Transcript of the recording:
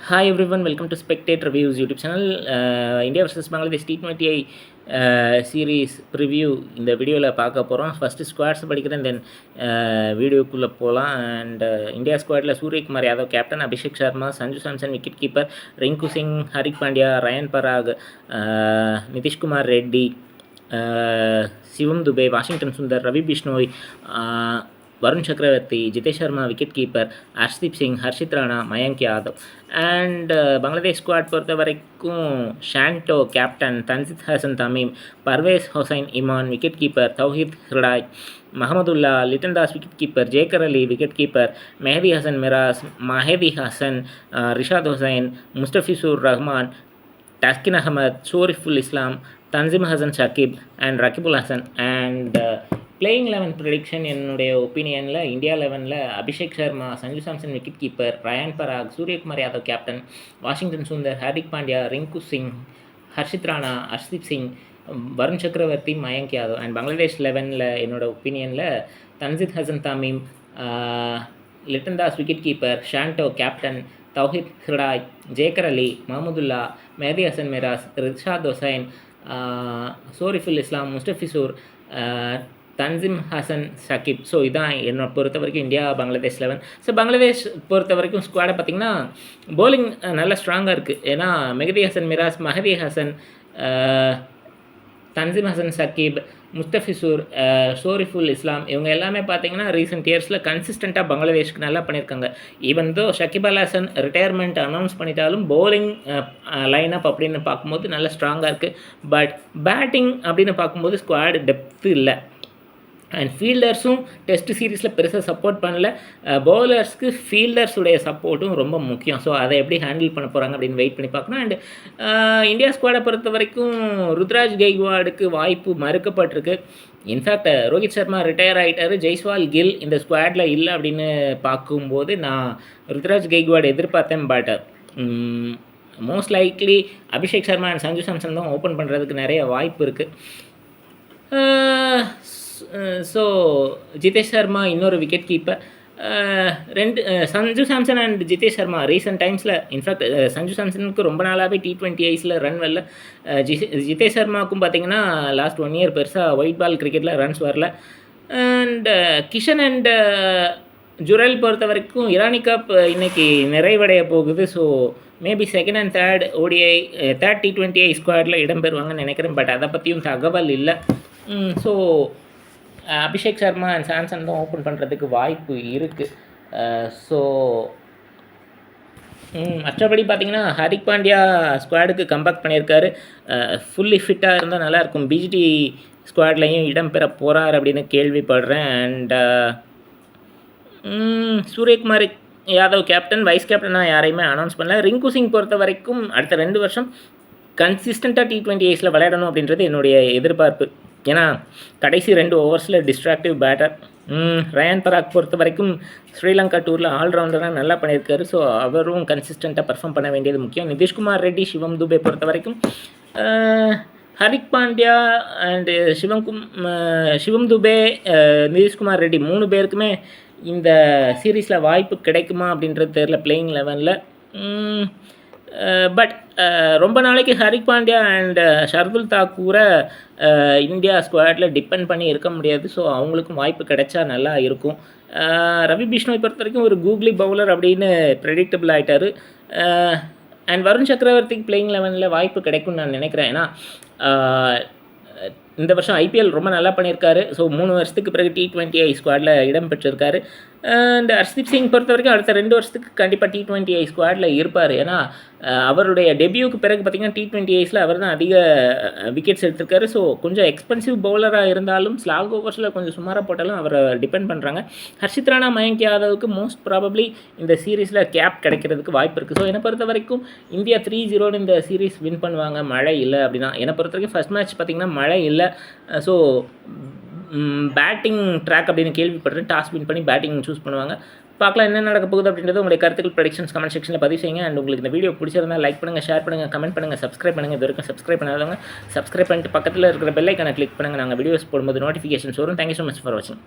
Hi everyone, welcome to Spectate Reviews YouTube channel. India vs Bangladesh T20I series preview இந்த வீடியோவில் பார்க்க போகிறோம். First squads படிக்கிறேன், then வீடியோக்குள்ளே போகலாம். அண்ட் இந்தியா ஸ்குவாடில் Suryakumar Yadav captain, Abhishek Sharma, Sanju Samson wicket keeper, Rinku Singh, Hardik Pandya, Riyan Parag, Nitish Kumar Reddy, Shivam Dube, Washington Sundar, Ravi Bishnoi, Varun Chakravarthy, Jitesh Sharma wicket keeper, Arshdeep Singh, Harshit Rana, Mayank Yadav. And Bangladesh squad பொறுத்த வரைக்கும் Shanto captain, Tanzid Hasan Tamim, Parvez Hossain Emon wicket keeper, Towhid Hridoy, Mahmudullah, Litton Das wicket keeper, Jaker Ali wicket keeper, Mehidy Hasan Miraz, Mahedi Hasan, Rishad Hossain, Mustafizur Rahman, Taskin Ahmed, Shoriful Islam, Tanzim Hasan Shakib and Rakibul Hasan. And playing 11 prediction என்னுடைய ஒப்பீனியனில் இந்தியா 11ல் Abhishek Sharma, Sanju Samson wicket keeper, Riyan Parag, Suryakumar Yadav captain, Washington Sundar, Hardik Pandya, Rinku Singh, Harshit Rana, Arshdeep Singh, Varun Chakravarthy, Mayank Yadav. And Bangladesh 11ல் என்னோட ஒப்பீனியனில் Tanzid Hasan Tamim, Litton Das wicket keeper, Shanto captain, Towhid Hridoy, Jaker Ali, Mahmudullah, Mehdi Hasan Miraz, Rishad Hussain, Shoriful இஸ்லாம், முஸ்தபிசூர், தன்சிம் ஹசன் ஷக்கீப். ஸோ இதான் என்னை பொறுத்த வரைக்கும் இந்தியா பங்களாதேஷ் 11. ஸோ பங்களாதேஷ் பொறுத்த வரைக்கும் ஸ்குவாடை பார்த்திங்கன்னா போலிங் நல்லா ஸ்ட்ராங்காக இருக்குது. ஏன்னா மெஹதி ஹசன் மிராஸ், மஹதி ஹசன், தன்சிம் ஹசன் ஷக்கீப், முஸ்தபிசூர், ஷோரிஃபுல் இஸ்லாம், இவங்க எல்லாமே பார்த்திங்கன்னா ரீசெண்ட் இயர்ஸில் கன்சிஸ்டண்ட்டாக பங்களாதேஷ்க்கு நல்லா பண்ணியிருக்காங்க. Even though Shakib Al Hasan retirement announce பண்ணிட்டாலும் போலிங் லைனப் அப்படின்னு பார்க்கும்போது நல்லா ஸ்ட்ராங்காக இருக்குது. பட் பேட்டிங் அப்படின்னு பார்க்கும்போது ஸ்குவாட் டெப்த்து இல்லை. அண்ட் ஃபீல்டர்ஸும் டெஸ்ட் சீரீஸில் பெருசாக சப்போர்ட் பண்ணல. பவுலர்ஸ்க்கு ஃபீல்டர்ஸுடைய சப்போர்ட்டும் ரொம்ப முக்கியம். ஸோ அதை எப்படி ஹேண்டில் பண்ண போகிறாங்க அப்படின்னு வெயிட் பண்ணி பார்க்கணும். அண்ட் இந்தியா ஸ்குவாடை பொறுத்த வரைக்கும் ருத்ராஜ் கெய்க்வாடுக்கு வாய்ப்பு மறுக்கப்பட்டிருக்கு. இன்ஃபேக்ட் ரோஹித் சர்மா ரிட்டையர் ஆகிட்டார், ஜெய்ஸ்வால், கில் இந்த ஸ்குவாடில் இல்லை அப்படின்னு பார்க்கும்போது நான் ருத்ராஜ் கெய்க்வாடு எதிர்பார்த்தேன். But most likely Abhishek Sharma and Sanju Samson தான் ஓப்பன் பண்ணுறதுக்கு நிறைய வாய்ப்பு இருக்குது. ஸோ ஜிதேஷ் சர்மா இன்னொரு wicket keeper, Sanju Samson and Jitesh Sharma recent டைம்ஸில் இன்ஃபேக்ட் சஞ்சு சாம்சனுக்கு ரொம்ப நாளாகவே T20Iஸில் ரன் வரல. ஜிதேஷ் சர்மாவுக்கும் பார்த்திங்கன்னா லாஸ்ட் 1 இயர் பெருசாக ஒயிட் பால் கிரிக்கெட்டில் ரன்ஸ் வரல. அண்ட் கிஷன் அண்ட் ஜுரல் பொறுத்த வரைக்கும் இரானி கப் இன்றைக்கி நிறைவடைய போகுது. So maybe second and third ODI, third T20I ஸ்குவாடில் இடம்பெறுவாங்கன்னு நினைக்கிறேன். பட் அதை பற்றியும் தகவல் இல்லை. ஸோ அபிஷேக் சர்மா அண்ட் சாம்சன் தான் ஓப்பன் பண்ணுறதுக்கு வாய்ப்பு இருக்குது. ஸோ மற்றபடி பார்த்திங்கன்னா ஹரிக் பாண்டியா ஸ்குவாடுக்கு கம்பேக் பண்ணியிருக்காரு. ஃபுல்லி ஃபிட்டாக இருந்தால் நல்லாயிருக்கும். பிஜிடி ஸ்குவாட்லேயும் இடம்பெற போகிறார் அப்படின்னு கேள்விப்படுறேன். And Suryakumar Yadav captain, vice கேப்டனாக யாரையுமே அனௌன்ஸ் பண்ணல. ரிங்கு சிங் பொறுத்த வரைக்கும் அடுத்த 2 வருஷம் கன்சிஸ்டண்ட்டாக T20Iஸில் விளையாடணும் அப்படின்றது என்னுடைய எதிர்பார்ப்பு. ஏன்னா கடைசி 2 ஓவர்ஸில் டிஸ்ட்ராக்டிவ் பேட்டர். ரயன் பராக் பொறுத்த வரைக்கும் ஸ்ரீலங்கா டூரில் ஆல்ரவுண்டராக நல்லா பண்ணியிருக்காரு. ஸோ அவரும் கன்சிஸ்டண்ட்டாக பர்ஃபார்ம் பண்ண வேண்டியது முக்கியம். நிதிஷ்குமார் ரெட்டி, சிவம் துபே பொறுத்த வரைக்கும் ஹரிக் பாண்டியா அண்டு சிவம் துபே, நிதிஷ்குமார் ரெட்டி 3 பேருக்குமே இந்த சீரீஸில் வாய்ப்பு கிடைக்குமா அப்படின்றது தெரியல பிளேயிங் 11ல். பட் ரொம்ப நாளைக்கு ஹரிக் பாண்டியா அண்ட் ஷர்துல் தாக்கூரை இந்தியா ஸ்குவாடில் டிபெண்ட் பண்ணி இருக்க முடியாது. ஸோ அவங்களுக்கும் வாய்ப்பு கிடைச்சா நல்லா இருக்கும். ரவி பிஷ்ணோய் பொறுத்த வரைக்கும் ஒரு கூகுளி பவுலர் அப்படின்னு ப்ரெடிக்டபிள் ஆகிட்டார். அண்ட் வருண் சக்கரவர்த்திக்கு பிளேயிங் 11ல் வாய்ப்பு கிடைக்கும்னு நான் நினைக்கிறேன். ஏன்னா இந்த வருஷம் IPL ரொம்ப நல்லா பண்ணியிருக்காரு. ஸோ 3 வருஷத்துக்கு பிறகு T20I ஸ்குவாடில் இடம் பெற்றிருக்காரு. அண்ட் ஹர்ஷ்தீப் சிங் பொறுத்த வரைக்கும் அடுத்த 2 வருஷத்துக்கு கண்டிப்பாக T20I ஸ்குவாடில் இருப்பார். ஏன்னா அவருடைய டெபியூக்கு பிறகு பார்த்திங்கன்னா T20Iஸில் அவர் தான் அதிக விக்கெட்ஸ் எடுத்திருக்காரு. ஸோ கொஞ்சம் எக்ஸ்பென்சிவ் பவுலராக இருந்தாலும் ஸ்லாக் ஓவர்ஸில் கொஞ்சம் சுமாராக போட்டாலும் அவரை டிபெண்ட் பண்ணுறாங்க. ஹர்ஷித் ராணா, மயங்க் யாதவுக்கு மோஸ்ட் ப்ராபப்ளி இந்த சீரீஸில் கேப் கிடைக்கிறதுக்கு வாய்ப்பு இருக்குது. ஸோ என்னை பொறுத்த வரைக்கும் இந்தியா 3-0 இந்த சீரீஸ் வின் பண்ணுவாங்க. மழை இல்லை அப்படின்னா. என்னை பொறுத்த வரைக்கும் ஃபஸ்ட் மேட்ச் பார்த்திங்கன்னா மழை இல்லை. ஸோ பேட்டிங் ட்ராக் அப்படின்னு கேள்விப்படுறேன். டாஸ் வின் பண்ணி பேட்டிங் சூஸ் பண்ணுவாங்க. பார்க்கலாம் என்ன நடக்க போகுது அப்படின்றது. உங்களுடைய கருத்துக்கள், ப்ரெடிக்ஷன்ஸ் கமெண்ட் செக்ஷனில் பதிவு செய்யுங்க. அண்ட் உங்களுக்கு இந்த வீடியோ பிடிச்சிருந்தால் லைக் பண்ணுங்கள், ஷேர் பண்ணுங்கள், கமெண்ட் பண்ணுங்கள், சப்ஸ்கிரைப் பண்ணுங்கள். இது வரைக்கும் சப்ஸ்கிரைப் பண்ணாதவங்க சப்ஸ்கிரைப் பண்ணிட்டு பக்கத்தில் இருக்கிற பெல் ஐக்கானை கிளிக் பண்ணுங்கள். நாங்கள் வீடியோஸ் போடும்போது நோட்டிஃபிகேஷன்ஸ் வரும். தேங்க்யூ ஸோ மச் ஃபார் வாட்சிங்.